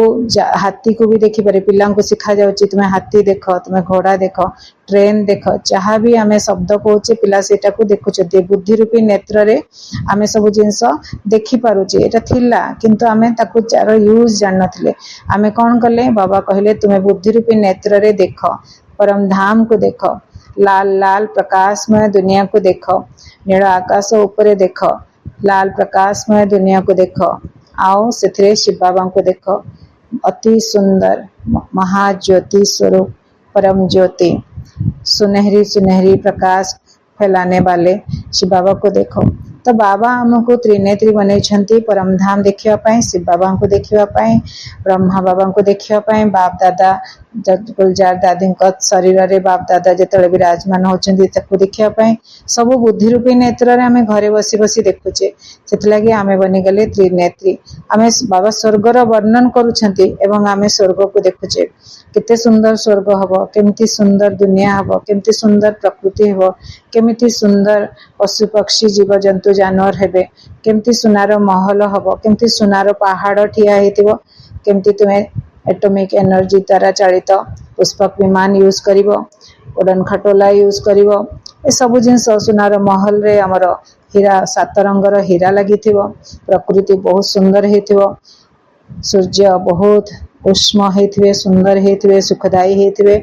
हाथी को भी देखी पारे, पिला को शिखा जाउची तुमे हाथी देख, तुमे घोड़ा देख, ट्रेन देख, जहाँ भी आमे शब्द कहूचे पिला सेटा को देखुचंती। बुद्धि रूपी नेत्र रे आमे सब जिंस देखि पारुचे, एटा थिला किंतु आमे ताकू चार यूज जान नथिले। आमे कोन कले, बाबा कहले तुमे बुद्धि रूपी नेत्र रे देख, परम धाम को देख, लाल लाल प्रकाशमय दुनिया को देख, नील आकाश ऊपर देख, लाल प्रकाशमय दुनिया को देख, आओ से शिव बाबा को देख, अति सुंदर महाज्योति स्वरूप परम ज्योति, सुनहरी सुनहरी प्रकाश फैलाने वाले शिव बाबा को देखो। तो बाबा हमको त्रिनेत्री बनई परम धाम देखिया पाए, शिव बाबा को देखिया पाए, ब्रह्मा बाबा को देखिया पाए, बाप दादा गुलजार दादी शरीर रे बाप दादा जिते विराजमान होचंदी ताको देखिया पाए, सब बुद्धि रूपी नेत्र रे आमे घरे बसी बसी देखुचे। सेतलागी आमे बनी गले त्रिनेत्री। आमे बाबा स्वर्गर वर्णन करूछंती एवं आमे स्वर्ग को देखुचे। केते सुंदर स्वर्ग हबो, केमिति सुंदर दुनिया हबो, केमिति सुंदर प्रकृति हबो, केमिति सुंदर पशु पक्षी जीव जंतु जानवर हेबे, केमिति सुनार महल हबो, केमिति सुनार पहाड़ ठिया हेतिबो, केमिति तुमे एटॉमिक एनर्जी द्वारा चालित पुष्पक विमान यूज करिवो, उड़न खटोला यूज करिवो। ए सब जिनस सुनार महल रे हमर हीरा, सात रंगर हीरा लागिथिबो, प्रकृति बहुत सुंदर हेतिबो, सूर्य बहुत उष्म हेथिबे, सुंदर हेथिबे, सुखदायी हेथिबे,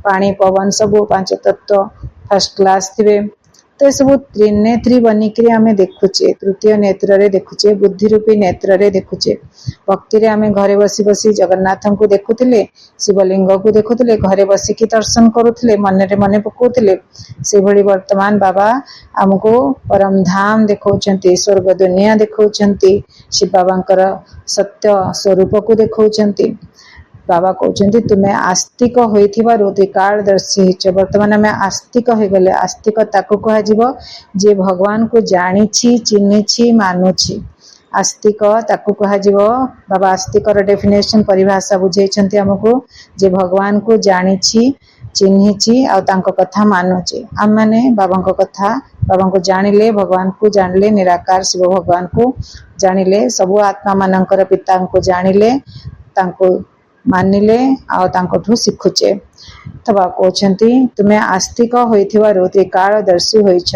पानी पवन सब पांच तत्व फर्स्ट क्लास थिबे। तो सब त्रिनेत्री बनिकरी आमे देखुचे, तृतीय नेत्र रे देखुचे, बुद्धि रूपी नेत्र रे देखुचे। भक्ति रे आमे घरे बसी बसी जगन्नाथ को देखुथिले, शिवलिंग को देखुथिले, घरे बसी की दर्शन करुथिले, मन रे मने पकोथिले। से भली वर्तमान बाबा हमको परम धाम देखौचंती, स्वर्ग दुनिया देखौचंती, शिव बाबांकर सत्य स्वरूप को देखौचंती। बाबा कहते तुम्हें आस्तिक होइथिबारु त्रिकालदर्शी हिच। वर्तमान आम आस्तिक हो गले, आस्तिक ताको कह जे भगवान को जानिछि, चिन्हिछि, मानुछि। आस्तिक ताको कह बाबा आस्तिकर डेफिनेशन परिभाषा बुझाइछन्ति हमको, जे भगवान को जानिछि, चिन्हिछि आ तांको कथा मानुछि। आम माने बाबा कथा, बाबा को जानिले, भगवान को जानिले, निराकार शिव भगवान को जानिले, सबु आत्मा मानकर पिता को जानिले, तांको मानिले आ तांकोठु शिखुचे। तबा कहते तुम्हें आस्तिक होइथिबारु त्रिकालदर्शी होइछ।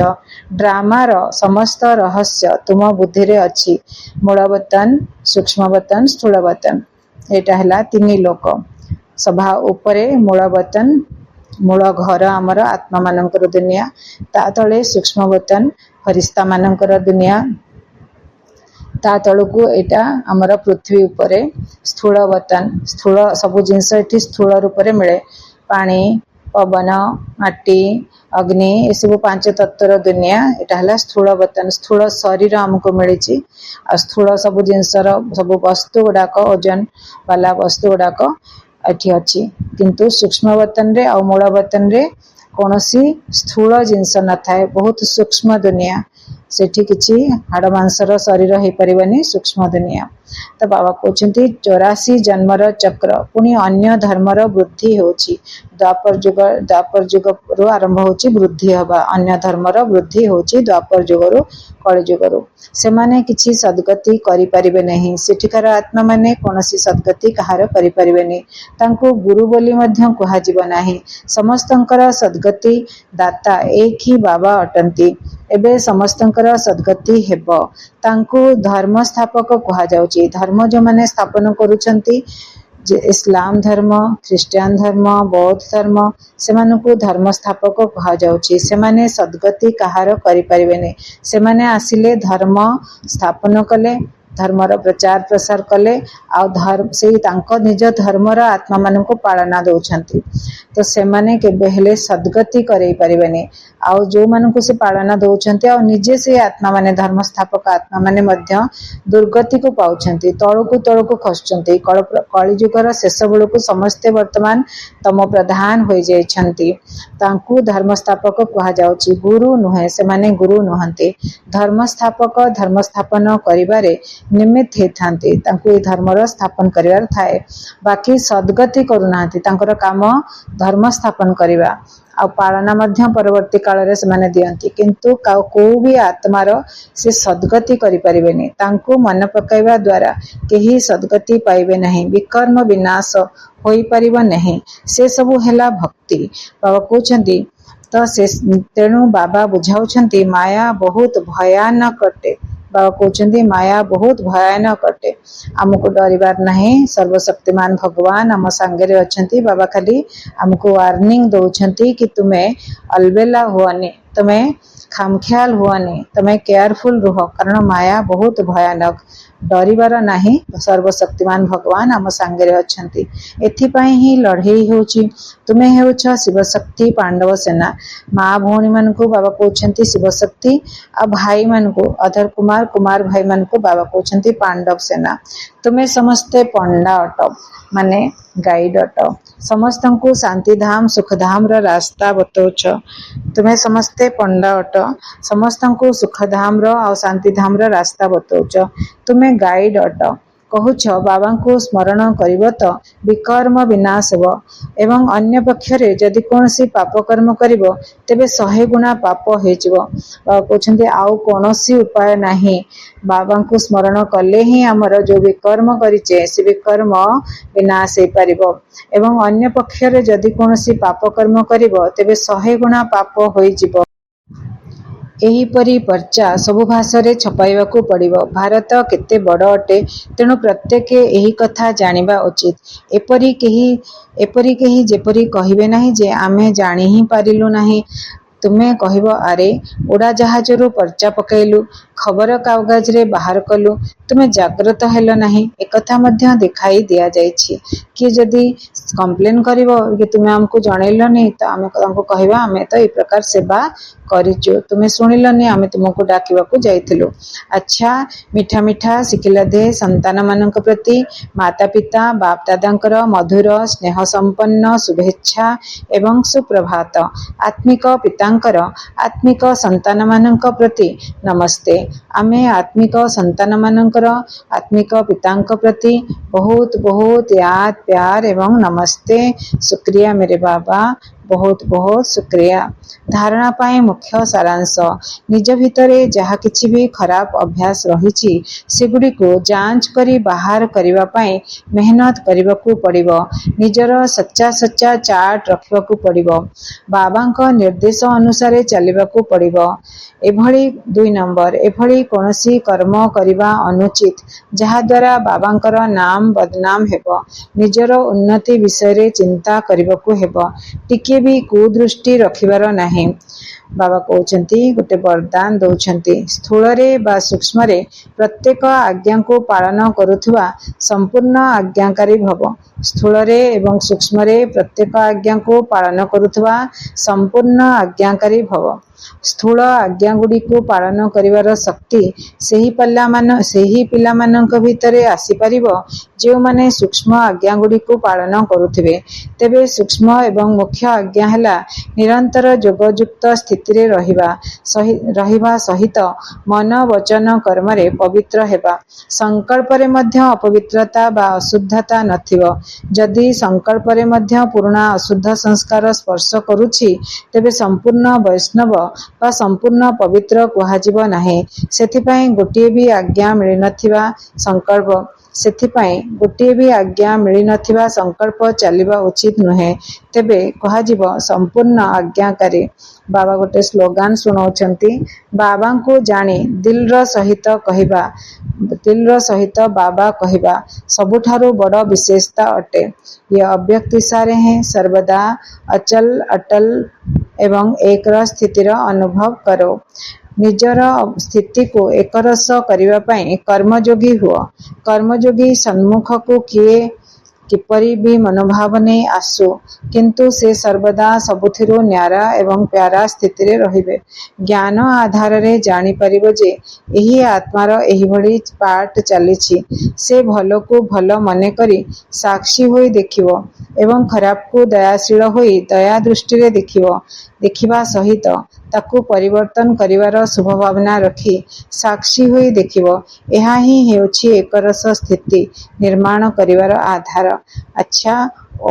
ड्रामार समस्त रहस्य तुम बुद्धि रे अछि, मूलवतन, सूक्ष्मवतन, स्थूलवतन। एटा हला तीन लोक। सभा उपरे मूलवतन, मूल घर आमर आत्मा मानकर दुनिया, ता तले सूक्ष्मवतन फरिश्ता मानकर दुनिया, ता तलकू एटा आमर पृथ्वी उपरे स्थूल वतन। स्थूल सब जिनस एठी स्थूल रूप रे मिले, पानी, पवन, माटी, अग्नि, ए सब पांच तत्वर दुनिया, एटा हला स्थूल वतन। स्थूल शरीर हमको मिली, आ स्थूल सब जिनसर सब वस्तु गुड़ाक, ओजन वाला वस्तु गुड़ाक एठी अछि। किंतु सूक्ष्म वतन रे आ मूल वतन रे कौनसी स्थूल जिनस न थाए, बहुत सूक्ष्म दुनिया। सेठी किछि हाड़ मांसर शरीर हो पारिबनी सूक्ष्म दुनिया। तो बाबा कहते 84 जन्मर चक्र पुणी अन्य धर्मर वृद्धि होछि। द्वापर जुग रु आरंभ होछि वृद्धि हवा, अन्य धर्मर वृद्धि होछि द्वापर जुग रु कଳି जुग रु। सेमाने किछि सद्गति करि परिबे नहीं, सेठिकार आत्मा माने कोनोसी सद्गति कहार करि परिबे नहीं, तांको गुरु बोली मध्य कुहा जिवो नाही। समस्तंकर सद्गति दाता एक ही बाबा अटंती। एबे समस्तंकर सद्गति हेबो, तांको धर्म स्थापक कुहा जाउची। धर्म जो माने स्थापन करूछंती जे इस्लाम धर्म, ख्रिस्टियान धर्म, बौद्ध धर्म, सेमानकु धर्म स्थापक कहा जाउची। सेमाने सद्गति कहार करि परिबेने, सेमाने आसिले धर्म स्थापन कले, धर्मर प्रचार प्रसार कले, आ धर्म से तांको निज धर्मर आत्मा मानकु पालना दउछंती। तो सेमाने केबे हेले सद्गति करै परिबेने, आ जो मानकु से पालना दउछंती आ निजे से आत्मा माने धर्म स्थापक आत्मा माने मध्य दुर्गति को पाउछंती, तळकु खसुछंती। कଳି जुगर शेष बेलकु समस्ते वर्तमान तम प्रधान हो जाइछंती, तांकु धर्म स्थापक कहा जाउची। गुरु नुहे, सेमाने गुरु नुहंती। धर्म स्थापक धर्म स्थापन करिबारे निमित्त हेथांती, तांकु ए धर्मर स्थापन करिवार थाए। बाकी सद्गति करूनांती, तांकर काम धर्म स्थापन करिवा आ पालना मध्य परवर्ती काल रे सेमाने दियंती, किंतु को भी आत्मार से सद्गति करि परिबेनी। तांकु मन पकाइबा द्वारा केही सद्गति पाइबे नहीं, विकर्म विनाश होई परिबो नहीं। से सबु हेला भक्ति। बाबा कहउछंती तो से तेणु बाबा बुझाउछंती माया बहुत भयानक अटे। बाबा कहउछंती माया बहुत भयानक अटे, आमको डरिबार नहीं। सर्वशक्तिमान भगवान आम सांगरे अछंती। बाबा खाली आमको वार्निंग दउछंती कि तुमे अलबेला हुआनी, तुमे खामख्याल हुआनी, तुमे केयरफुल रुह, कारण माया बहुत भयानक। डरिबार नाही, सर्वशक्तिमान भगवान आम सांगरे अछंती। एथिपाई ही लड़ाई होची। तुमे हेउछ शिवशक्ति पांडव सेना। माँ भौणी मानकु बाबा कहउछंती शिवशक्ति, आ भाई मानकु अधर कुमार कुमार भाई मानकु बाबा कहउछंती पांडव सेना। तुमे समस्ते पंडा अट, माने गाइड अट। समस्तंकु शांति धाम सुख धाम रा रास्ता बतौछ। तुमे समस्ते पंडा अट, समस्तंकु सुख धाम रा और शांति धाम रा रास्ता बतौछ। तुमे गाइड अट, कहूछ बाबा को स्मरण करिब तो विकर्म विनाश हो, एवं अन्य पक्षरे जदि कोनसी पाप कर्म करिब तेबे 100 गुणा पाप हेजिब। बाबा कहउछंती आउ कोनोसी उपाय नाही, बाबा को स्मरण कले ही हमर जो विकर्म करिचे से विकर्म विनाश हे परिबो, एवं अन्य पक्षरे जदि कोनसी पाप कर्म करिब तेबे 100 गुणा पाप होइजिब। एहीपरी पर्चा सबु भाषा छपाइबाकू पड़िबो। भारत केते बड़ अटे, तेणु प्रत्येक एही कथा जानिबा उचित। एपरी केही जेपरी कहिबे नाही जे आमे जानि ही पारिलु नाही। तुमे कहब आरे उड़ा जहाज रु पर्चा पकैलु, खबर कागज रे बाहर कलु, तुमे जागृत हेल नाही, एकथा मध्य दिखाई दिया जाइछि। कि जदि कंप्लेन करिवो कि तुमे हमको जणैलनी तो आमे तांको कहबा आमे तो ए प्रकार सेवा करिचु, तुमे सुनिलनी, आमे तुमको डाकिबाकू जाइथिलु। अच्छा मिठा मिठा शिखिला दे संतान मानक प्रति माता पिता बाप दादांकर मधुर स्नेह संपन्न शुभेच्छा एवं सुप्रभात। आत्मिक पितांकर आत्मिक संतान मानक प्रति नमस्ते। आमे आत्मिक संतान मानकर आत्मिक पितांक प्रति बहुत बहुत याद प्यार एवं नमस्ते। शुक्रिया मेरे बाबा, बहुत बहुत शुक्रिया। धारणा पाए मुख्य सारांश, निज भितरे जहा किछि भी खराब अभ्यास रहिछि सेगुडी को जांच करी बाहर करिवा पाए मेहनत करिबाकू पड़िबो। निजर सच्चा सच्चा चार्ट रखिबाकू पड़िबो। बाबांको निर्देश अनुसार चलिबाकू पड़िबो। एभली 2 नंबर एभली कोनोसी कर्म करिबा अनुचित जहा द्वारा बाबांकर नाम बदनाम हेबो। निजर उन्नति विषय रे चिंता करिबाकू हेबो। टिके भी कुदृष्टि रखिबार नाही। बाबा कहउछंती गोटे वरदान दउछंती, स्थूल रे बा सूक्ष्म रे प्रत्येक आज्ञा को पालन करुथुवा संपूर्ण आज्ञाकारी भव। स्थूल रे एवं सूक्ष्म रे प्रत्येक आज्ञा को पालन करुथुवा संपूर्ण आज्ञाकारी भव। ସ୍ଥୂଳ ଆଜ୍ଞାଗୁଡ଼ିକୁ ପାଳନ କରିବାର ଶକ୍ତି ସେହି ପିଲାମାନଙ୍କ ଭିତରେ ଆସିପାରିବ ଯେଉଁମାନେ ସୂକ୍ଷ୍ମ ଆଜ୍ଞାଗୁଡ଼ିକୁ ପାଳନ କରୁଥିବେ। ତେବେ ସୂକ୍ଷ୍ମ ଏବଂ ମୁଖ୍ୟ ଆଜ୍ଞା ହେଲା ନିରନ୍ତର ଯୋଗଯୁକ୍ତ ସ୍ଥିତିରେ ରହିବା ସହିତ ମନ ବଚନ କର୍ମରେ ପବିତ୍ର ହେବା। ସଂକଳ୍ପରେ ମଧ୍ୟ ଅପବିତ୍ରତା ବା ଅଶୁଦ୍ଧତା ନଥିବ। ଯଦି ସଂକଳ୍ପରେ ମଧ୍ୟ ପୁରୁଣା ଅଶୁଦ୍ଧ ସଂସ୍କାର ସ୍ପର୍ଶ କରୁଛି ତେବେ ସମ୍ପୂର୍ଣ୍ଣ ବୈଷ୍ଣବ ବା ସମ୍ପୂର୍ଣ୍ଣ ପବିତ୍ର କୁହାଯିବ ନାହିଁ। ସେଥିପାଇଁ ଗୋଟିଏ ବି ଆଜ୍ଞା ମିଳିନଥିବା ସଂକଳ୍ପ ଚାଲିବା ଉଚିତ ନୁହେଁ। ତେବେ କୁହାଯିବ ସମ୍ପୂର୍ଣ୍ଣ ଆଜ୍ଞାକାରୀ। ବାବା ଗୋଟେ ସ୍ଲୋଗାନ ଶୁଣାଉଛନ୍ତି। ବାବାଙ୍କୁ ଜାଣି ଦିଲ୍ର ସହିତ ବାବା କହିବା ସବୁଠାରୁ ବଡ଼ ବିଶେଷତା ଅଟେ। ये अव्यक्त इशारे हैं। सर्वदा अचल अटल एवं एकरस स्थितिर अनुभव करो। ନିଜର ସ୍ଥିତିକୁ ଏକରସ କରିବା ପାଇଁ କର୍ମଯୋଗୀ ହୁଅ। କର୍ମଯୋଗୀ ସମ୍ମୁଖକୁ କିପରି ବି ମନୋଭାବ ନେଇ ଆସୁ, କିନ୍ତୁ ସେ ସର୍ବଦା ସବୁଥିରୁ ନ୍ୟାରା ଏବଂ ପ୍ୟାରା ସ୍ଥିତିରେ ରହିବେ। ଜ୍ଞାନ ଆଧାରରେ ଜାଣିପାରିବ ଯେ ଏହି ଆତ୍ମାର ଏହିଭଳି ପାଠ ଚାଲିଛି। ସେ ଭଲକୁ ଭଲ ମନେକରି ସାକ୍ଷୀ ହୋଇ ଦେଖିବ ଏବଂ ଖରାପକୁ ଦୟାଶୀଳ ହୋଇ ଦୟା ଦୃଷ୍ଟିରେ ଦେଖିବା ସହିତ ତାକୁ ପରିବର୍ତ୍ତନ କରିବାର ଶୁଭଭାବନା ରଖି ସାକ୍ଷୀ ହୋଇ ଦେଖିବ। ଏହା ହିଁ ହେଉଛି ଏକରସ ସ୍ଥିତି ନିର୍ମାଣ କରିବାର ଆଧାର। ଆଚ୍ଛା,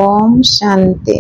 ଓମ୍ ଶାନ୍ତି।